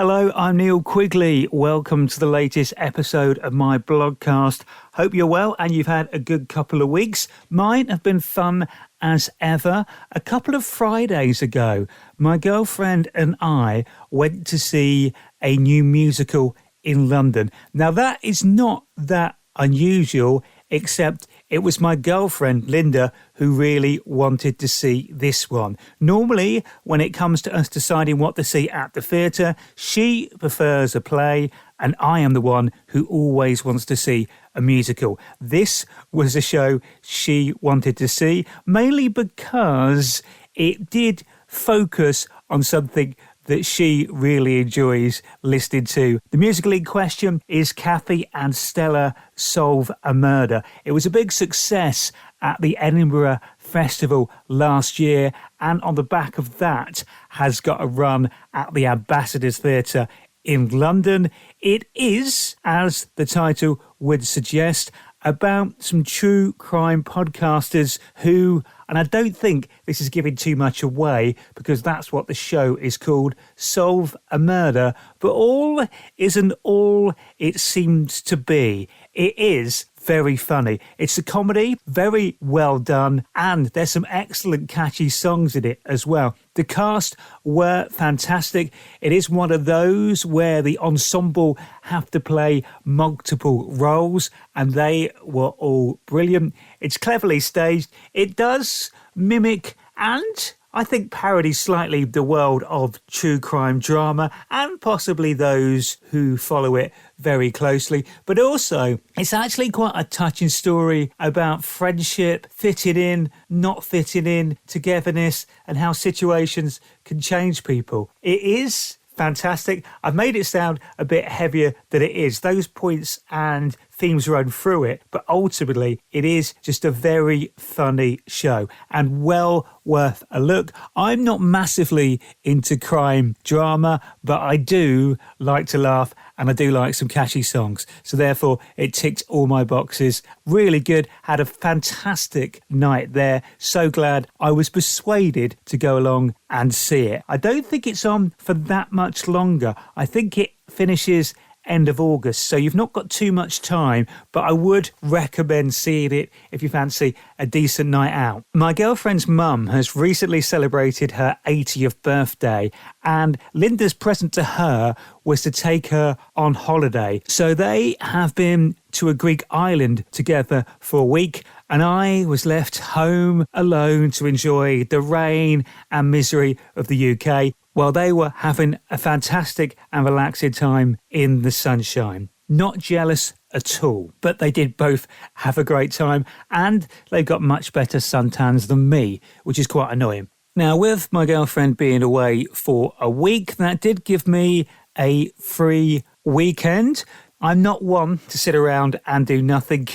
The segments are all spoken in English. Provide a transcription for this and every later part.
Hello, I'm Neil Quigley. Welcome to the latest episode of my Blogcast. Hope you're well and you've had a good couple of weeks. Mine have been fun as ever. A couple of Fridays ago, my girlfriend and I went to see a new musical in London. Now, that is not that unusual, except it was my girlfriend, Linda, who really wanted to see this one. Normally, when it comes to us deciding what to see at the theatre, she prefers a play, and I am the one who always wants to see a musical. This was a show she wanted to see, mainly because it did focus on something that she really enjoys listening to. The musical in question is Kathy and Stella Solve a Murder. It was a big success at the Edinburgh Festival last year, and on the back of that has got a run at the Ambassadors Theatre in London. It is, as the title would suggest, about some true crime podcasters who, and I don't think this is giving too much away because that's what the show is called, solve a murder, but all isn't all it seems to be. It is very funny. It's a comedy, very well done, and there's some excellent catchy songs in it as well. The cast were fantastic. It is one of those where the ensemble have to play multiple roles, and they were all brilliant. It's cleverly staged. It does mimic and I think parody slightly the world of true crime drama and possibly those who follow it very closely. But also, it's actually quite a touching story about friendship, fitting in, not fitting in, togetherness, and how situations can change people. It is fantastic. I've made it sound a bit heavier than it is. Those points and themes run through it, but ultimately it is just a very funny show and well worth a look. I'm not massively into crime drama, but I do like to laugh and I do like some catchy songs. So therefore it ticked all my boxes. Really good. Had a fantastic night there. So glad I was persuaded to go along and see it. I don't think it's on for that much longer. I think it finishes end of August, so you've not got too much time, but I would recommend seeing it if you fancy a decent night out. My girlfriend's mum has recently celebrated her 80th birthday, and Linda's present to her was to take her on holiday. So they have been to a Greek island together for a week, and I was left home alone to enjoy the rain and misery of the UK while they were having a fantastic and relaxing time in the sunshine. Not jealous at all, but they did both have a great time and they got much better suntans than me, which is quite annoying. Now, with my girlfriend being away for a week, that did give me a free weekend. I'm not one to sit around and do nothing.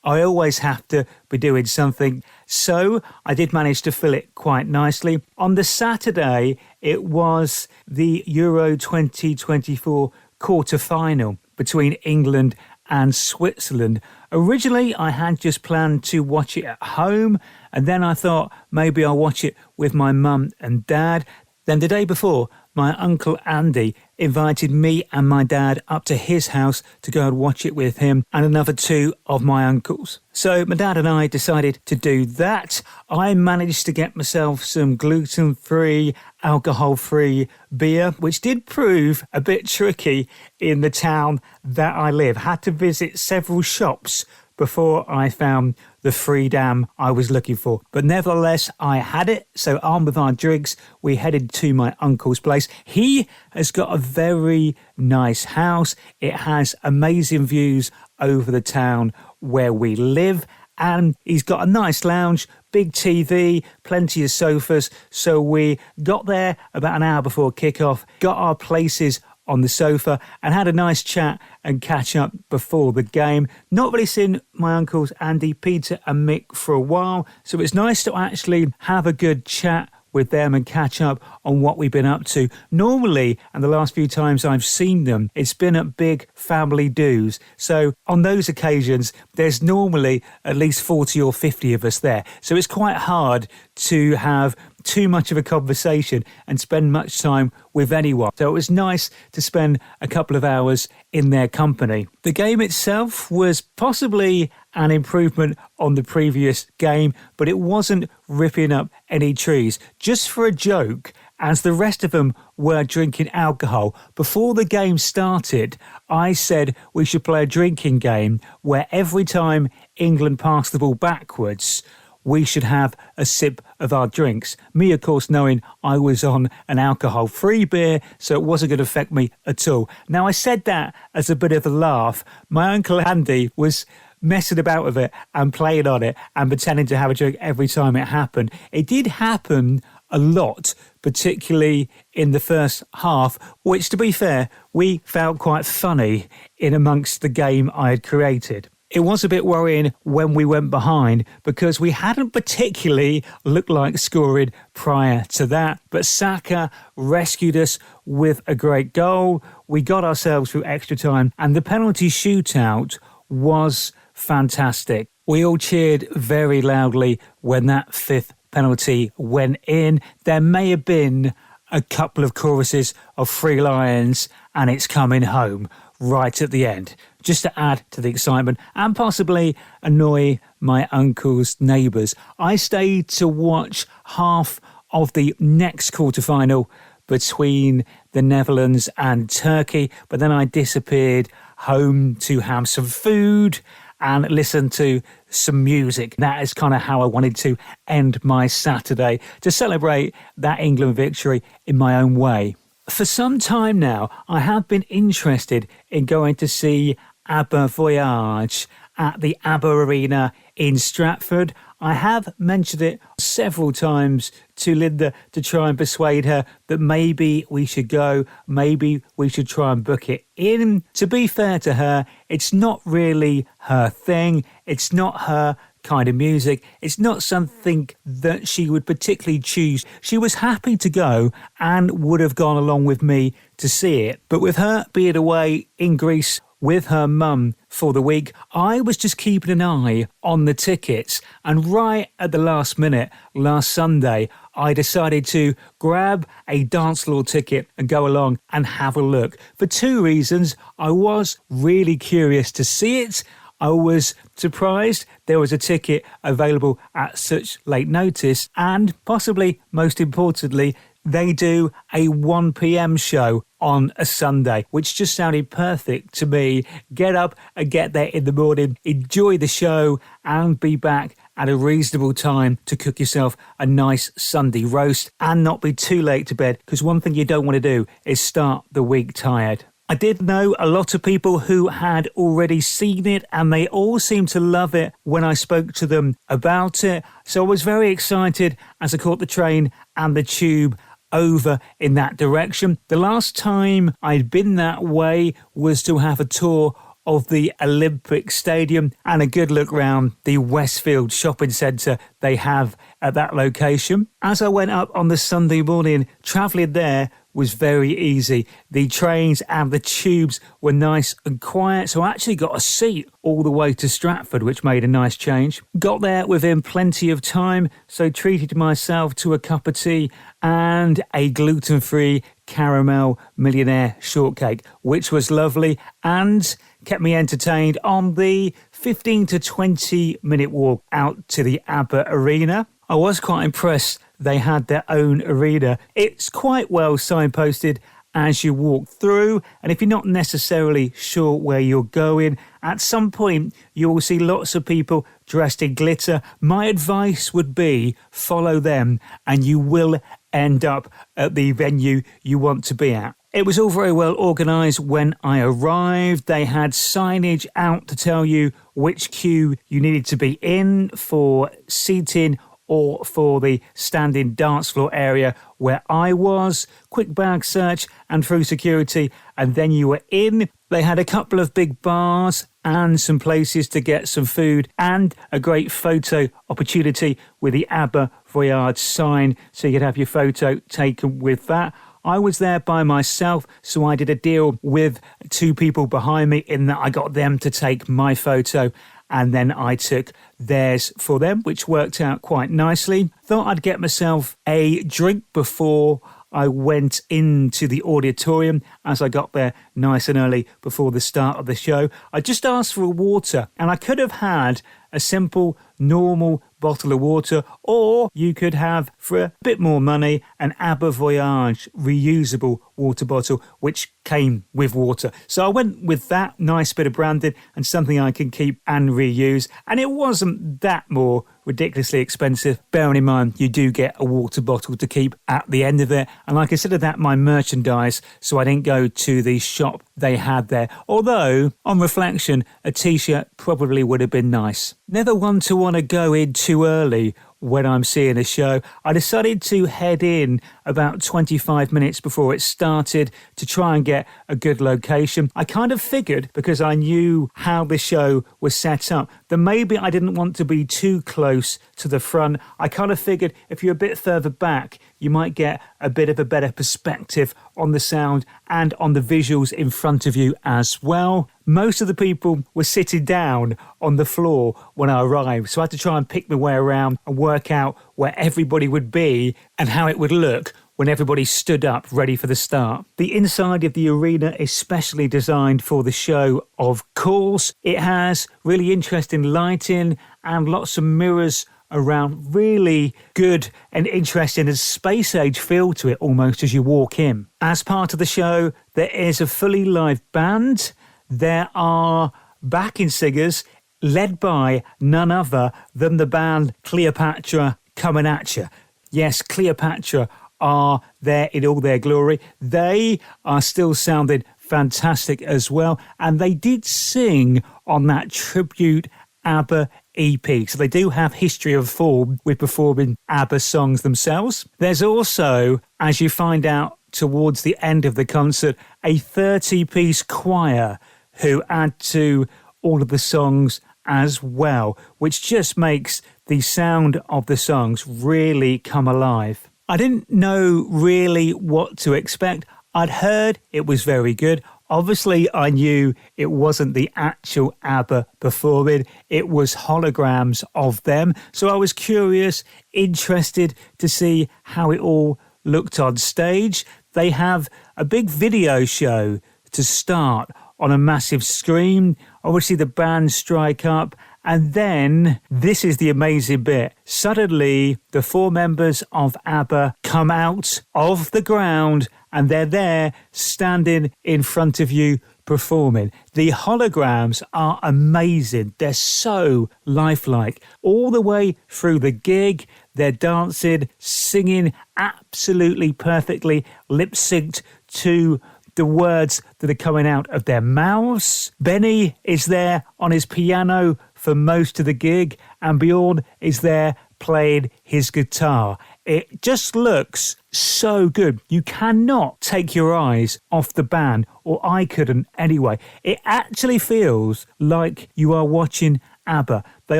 I always have to be doing something, so I did manage to fill it quite nicely. On the Saturday, it was the Euro 2024 quarter-final between England and Switzerland. Originally, I had just planned to watch it at home, and then I thought maybe I'll watch it with my mum and dad. Then the day before, my uncle Andy invited me and my dad up to his house to go and watch it with him and another two of my uncles. So my dad and I decided to do that. I managed to get myself some gluten-free, alcohol-free beer, which did prove a bit tricky in the town that I live. Had to visit several shops before I found the freedom I was looking for. But nevertheless, I had it. So armed with our drinks, we headed to my uncle's place. He has got a very nice house. It has amazing views over the town where we live. And he's got a nice lounge, big TV, plenty of sofas. So we got there about an hour before kickoff, got our places on the sofa and had a nice chat and catch up before the game. Not really seen my uncles Andy, Peter and Mick for a while, so it's nice to actually have a good chat with them and catch up on what we've been up to. Normally, and the last few times I've seen them, it's been at big family do's. So on those occasions, there's normally at least 40 or 50 of us there. So it's quite hard to have too much of a conversation and spend much time with anyone. So it was nice to spend a couple of hours in their company. The game itself was possibly an improvement on the previous game, but it wasn't ripping up any trees. Just for a joke, as the rest of them were drinking alcohol, before the game started, I said we should play a drinking game where every time England passed the ball backwards, we should have a sip of our drinks. Me, of course, knowing I was on an alcohol-free beer, so it wasn't going to affect me at all. Now, I said that as a bit of a laugh. My Uncle Andy was messing about with it and playing on it and pretending to have a drink every time it happened. It did happen a lot, particularly in the first half, which, to be fair, we found quite funny in amongst the game I had created. It was a bit worrying when we went behind because we hadn't particularly looked like scoring prior to that. But Saka rescued us with a great goal. We got ourselves through extra time and the penalty shootout was fantastic. We all cheered very loudly when that fifth penalty went in. There may have been a couple of choruses of Three Lions and It's Coming Home right at the end, just to add to the excitement and possibly annoy my uncle's neighbours. I stayed to watch half of the next quarter-final between the Netherlands and Turkey, but then I disappeared home to have some food and listen to some music. That is kind of how I wanted to end my Saturday, to celebrate that England victory in my own way. For some time now, I have been interested in going to see ABBA Voyage at the ABBA Arena in Stratford. I have mentioned it several times to Linda to try and persuade her that maybe we should go, maybe we should try and book it in. To be fair to her, it's not really her thing. It's not her kind of music. It's not something that she would particularly choose. She was happy to go and would have gone along with me to see it. But with her being away in Greece with her mum for the week, I was just keeping an eye on the tickets. And right at the last minute, last Sunday, I decided to grab a dance floor ticket and go along and have a look. For two reasons. I was really curious to see it. I was surprised there was a ticket available at such late notice, and possibly most importantly, they do a 1 p.m. show on a Sunday, which just sounded perfect to me. Get up and get there in the morning, enjoy the show and be back at a reasonable time to cook yourself a nice Sunday roast and not be too late to bed, because one thing you don't want to do is start the week tired. I did know a lot of people who had already seen it and they all seemed to love it when I spoke to them about it. So I was very excited as I caught the train and the tube over in that direction. The last time I'd been that way was to have a tour of the Olympic Stadium and a good look round the Westfield shopping centre they have at that location. As I went up on the Sunday morning, travelling there was very easy. The trains and the tubes were nice and quiet, so I actually got a seat all the way to Stratford, which made a nice change. Got there within plenty of time, so treated myself to a cup of tea and a gluten-free caramel millionaire shortcake, which was lovely and kept me entertained on the 15 to 20 minute walk out to the ABBA Arena. I was quite impressed they had their own arena. It's quite well signposted as you walk through, and if you're not necessarily sure where you're going, at some point you will see lots of people dressed in glitter. My advice would be follow them and you will end up at the venue you want to be at. It was all very well organised when I arrived. They had signage out to tell you which queue you needed to be in for seating or for the standing dance floor area where I was. Quick bag search and through security, and then you were in. They had a couple of big bars and some places to get some food and a great photo opportunity with the ABBA Voyage sign, so you could have your photo taken with that. I was there by myself, so I did a deal with two people behind me in that I got them to take my photo and then I took theirs for them, which worked out quite nicely. Thought I'd get myself a drink before I went into the auditorium as I got there nice and early before the start of the show. I just asked for a water, and I could have had a simple, normal bottle of water, or you could have, for a bit more money, an ABBA Voyage reusable water bottle, which came with water. So I went with that nice bit of branding and something I can keep and reuse. And it wasn't that more ridiculously expensive. Bearing in mind, you do get a water bottle to keep at the end of it. And I consider that my merchandise, so I didn't go to the shop they had there. Although, on reflection, a t-shirt probably would have been nice. Never one to want to go in too early when I'm seeing a show. I decided to head in about 25 minutes before it started to try and get a good location. I kind of figured, because I knew how the show was set up, that maybe I didn't want to be too close to the front. I kind of figured if you're a bit further back, you might get a bit of a better perspective on the sound and on the visuals in front of you as well. Most of the people were sitting down on the floor when I arrived, so I had to try and pick my way around and work out where everybody would be and how it would look when everybody stood up ready for the start. The inside of the arena is specially designed for the show, of course. It has really interesting lighting and lots of mirrors around, really good and interesting and space age feel to it almost as you walk in. As part of the show, there is a fully live band. There are backing singers led by none other than the band Cleopatra coming at you. Yes, Cleopatra are there in all their glory. They are still sounding fantastic as well, and they did sing on that tribute ABBA EP. So they do have history of form with performing ABBA songs themselves. There's also, as you find out towards the end of the concert, a 30-piece choir who add to all of the songs as well, which just makes the sound of the songs really come alive. I didn't know really what to expect. I'd heard it was very good. Obviously, I knew it wasn't the actual ABBA performing. It was holograms of them. So I was curious, interested to see how it all looked on stage. They have a big video show to start on a massive screen. Obviously, the band strike up. And then, this is the amazing bit. Suddenly, the four members of ABBA come out of the ground and they're there standing in front of you performing. The holograms are amazing. They're so lifelike. All the way through the gig, they're dancing, singing absolutely perfectly, lip-synced to the words that are coming out of their mouths. Benny is there on his piano for most of the gig, and Bjorn is there playing his guitar. It just looks so good. You cannot take your eyes off the band, or I couldn't anyway. It actually feels like you are watching ABBA. They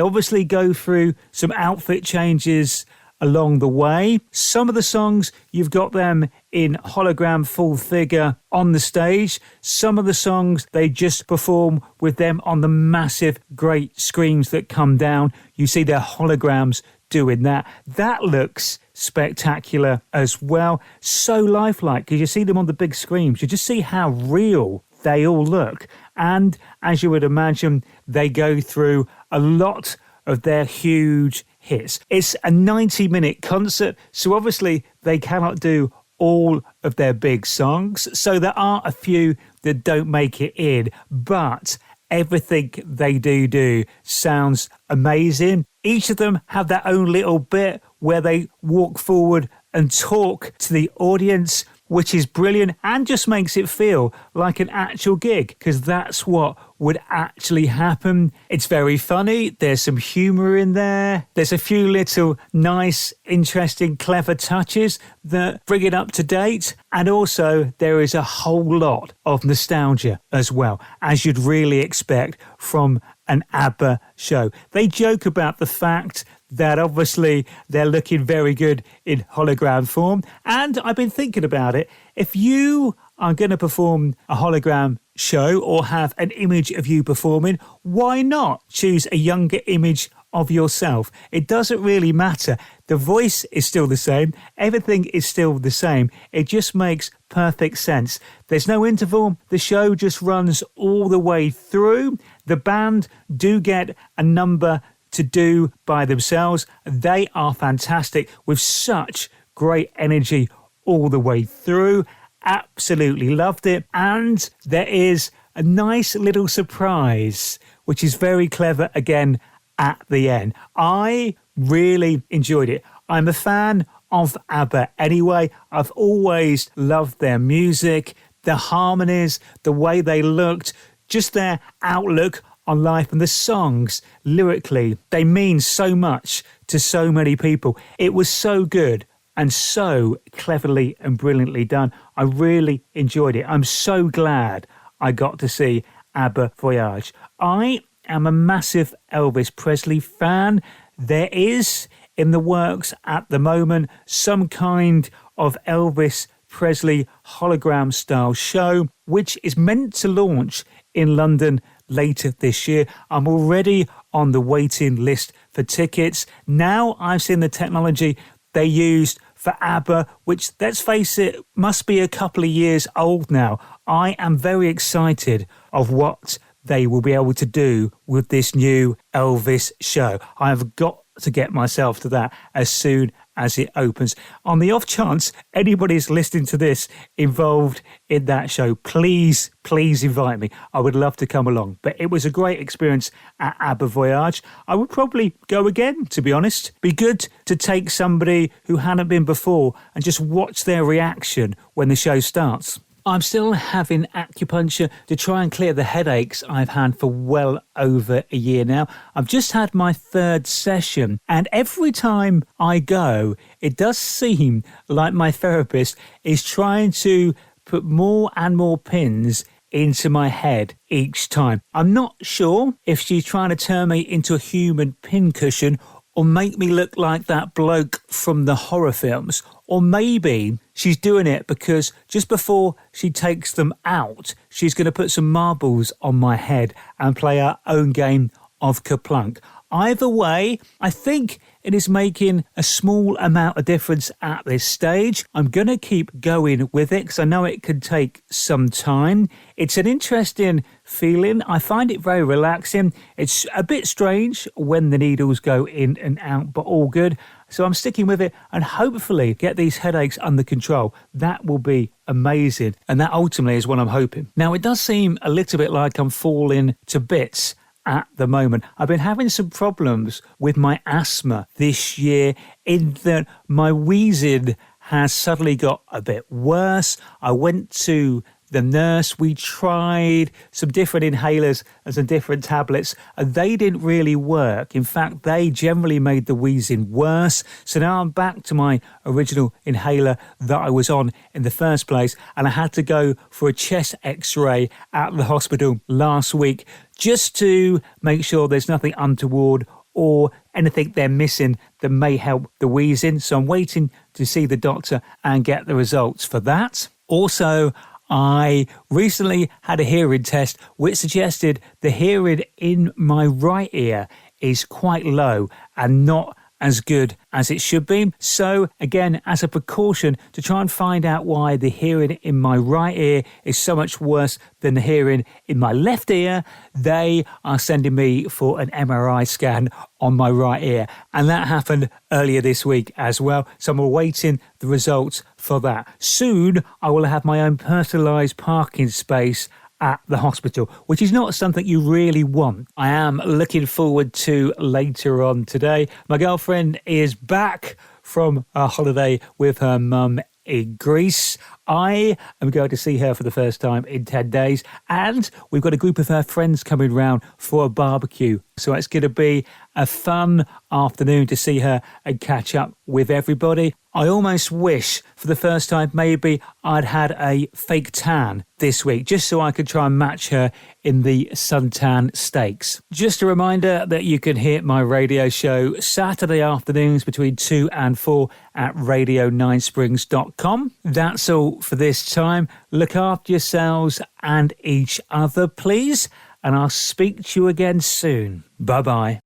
obviously go through some outfit changes along the way. Some of the songs, you've got them in hologram full figure on the stage. Some of the songs, they just perform with them on the massive, great screens that come down. You see their holograms doing that. That looks spectacular as well. So lifelike, because you see them on the big screens. You just see how real they all look. And as you would imagine, they go through a lot of their huge hits. It's a 90-minute concert, so obviously they cannot do all of their big songs. So there are a few that don't make it in, but everything they do sounds amazing. Each of them have their own little bit where they walk forward and talk to the audience, which is brilliant and just makes it feel like an actual gig, because that's what would actually happen. It's very funny. There's some humour in there. There's a few little nice, interesting, clever touches that bring it up to date. And also there is a whole lot of nostalgia as well, as you'd really expect from an ABBA show. They joke about the fact that obviously they're looking very good in hologram form. And I've been thinking about it. If you I'm going to perform a hologram show or have an image of you performing, why not choose a younger image of yourself? It doesn't really matter. The voice is still the same. Everything is still the same. It just makes perfect sense. There's no interval. The show just runs all the way through. The band do get a number to do by themselves. They are fantastic with such great energy all the way through. Absolutely loved it. And there is a nice little surprise, which is very clever again at the end. I really enjoyed it. I'm a fan of ABBA anyway. I've always loved their music, the harmonies, the way they looked, just their outlook on life, and the songs lyrically, they mean so much to so many people. It was so good and so cleverly and brilliantly done. I really enjoyed it. I'm so glad I got to see ABBA Voyage. I am a massive Elvis Presley fan. There is in the works at the moment some kind of Elvis Presley hologram style show, which is meant to launch in London later this year. I'm already on the waiting list for tickets. Now I've seen the technology they used for ABBA, which, let's face it, must be a couple of years old now. I am very excited of what they will be able to do with this new Elvis show. I've got to get myself to that as soon as it opens. On the off chance anybody's listening to this involved in that show, please invite me. I would love to come along. But it was a great experience at ABBA Voyage. I would probably go again, to be honest. Be good to take somebody who hadn't been before and just watch their reaction when the show starts. I'm still having acupuncture to try and clear the headaches I've had for well over a year now. I've just had my third session, and every time I go, it does seem like my therapist is trying to put more and more pins into my head each time. I'm not sure if she's trying to turn me into a human pincushion or make me look like that bloke from the horror films. Or maybe she's doing it because just before she takes them out, she's going to put some marbles on my head and play her own game of Kerplunk. Either way, I think it is making a small amount of difference at this stage. I'm going to keep going with it because I know it could take some time. It's an interesting feeling. I find it very relaxing. It's a bit strange when the needles go in and out, but all good. So I'm sticking with it and hopefully get these headaches under control. That will be amazing. And that ultimately is what I'm hoping. Now, it does seem a little bit like I'm falling to bits at the moment. I've been having some problems with my asthma this year in that my wheezing has suddenly got a bit worse. I went to the nurse, we tried some different inhalers and some different tablets, and they didn't really work. In fact, they generally made the wheezing worse. So now I'm back to my original inhaler that I was on in the first place, and I had to go for a chest x-ray at the hospital last week just to make sure there's nothing untoward or anything they're missing that may help the wheezing. So I'm waiting to see the doctor and get the results for that. Also, I recently had a hearing test which suggested the hearing in my right ear is quite low and not as good as it should be. So again, as a precaution to try and find out why the hearing in my right ear is so much worse than the hearing in my left ear, they are sending me for an MRI scan on my right ear. And that happened earlier this week as well. So I'm awaiting the results for that. Soon, I will have my own personalised parking space at the hospital, which is not something you really want. I am looking forward to later on today. My girlfriend is back from a holiday with her mum in Greece. I am going to see her for the first time in 10 days, and we've got a group of her friends coming round for a barbecue. So it's going to be a fun afternoon to see her and catch up with everybody. I almost wish for the first time maybe I'd had a fake tan this week, just so I could try and match her in the suntan stakes. Just a reminder that you can hear my radio show Saturday afternoons between 2 and 4 at radio9springs.com. That's all all for this time. Look after yourselves and each other, please. And I'll speak to you again soon. Bye-bye.